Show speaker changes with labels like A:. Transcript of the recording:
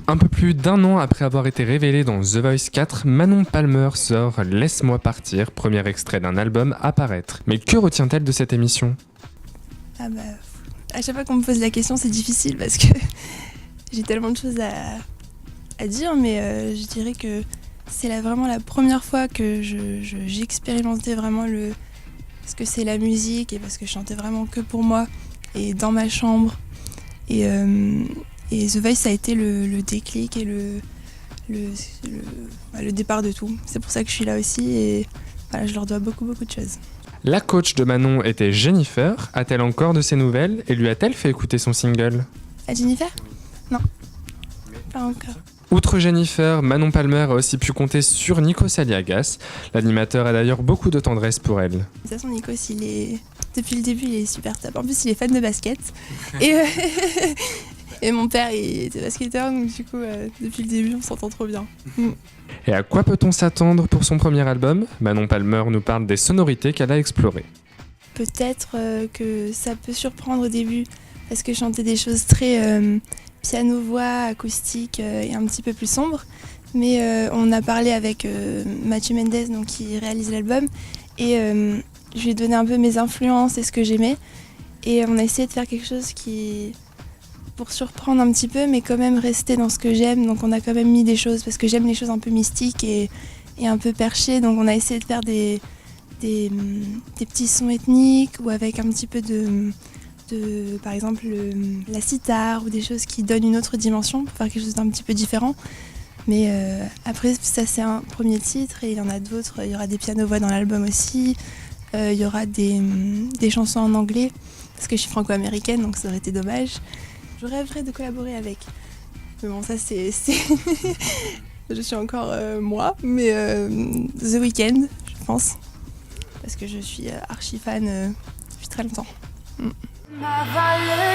A: Un peu plus d'un an après avoir été révélée dans The Voice 4, Manon Palmer sort Laisse-moi partir, premier extrait d'un album à paraître. Mais que retient-elle de cette émission ?
B: Ah bah, à chaque fois qu'on me pose la question, c'est difficile parce que j'ai tellement de choses à dire, mais je dirais que c'est vraiment la première fois que j'ai expérimenté vraiment ce que c'est la musique, et parce que je chantais vraiment que pour moi et dans ma chambre. Et The Voice, ça a été le déclic et le départ de tout. C'est pour ça que je suis là aussi, et voilà, je leur dois beaucoup de choses.
A: La coach de Manon était Jennifer. A-t-elle encore de ses nouvelles et lui a-t-elle fait écouter son single ?
B: À Jennifer ? Non, pas encore.
A: Outre Jennifer, Manon Palmer a aussi pu compter sur Nikos Aliagas. L'animateur a d'ailleurs beaucoup de tendresse pour elle.
B: De toute façon, Nikos, depuis le début, il est super top. En plus, il est fan de basket. Et mon père, il était basketteur, donc du coup, depuis le début, on s'entend trop bien.
A: Et à quoi peut-on s'attendre pour son premier album ? Manon Palmer nous parle des sonorités qu'elle a explorées.
B: Peut-être que ça peut surprendre au début, parce que je chantais des choses très piano-voix, acoustique et un petit peu plus sombres. Mais on a parlé avec Mathieu Mendes, donc, qui réalise l'album, et je lui ai donné un peu mes influences et ce que j'aimais. Et on a essayé de faire quelque chose pour surprendre un petit peu, mais quand même rester dans ce que j'aime. Donc on a quand même mis des choses, parce que j'aime les choses un peu mystiques et un peu perchées. Donc on a essayé de faire des petits sons ethniques, ou avec un petit peu de par exemple la sitar, ou des choses qui donnent une autre dimension, pour faire quelque chose d'un petit peu différent. Mais après, ça c'est un premier titre, et il y en a d'autres. Il y aura des piano-voix dans l'album aussi. Il y aura des chansons en anglais, parce que je suis franco-américaine, donc ça aurait été dommage. Je rêverais de collaborer avec. Mais bon, ça c'est... Je suis encore moi, mais The Weeknd, je pense. Parce que je suis archi fan depuis très longtemps.
C: Ma valeur.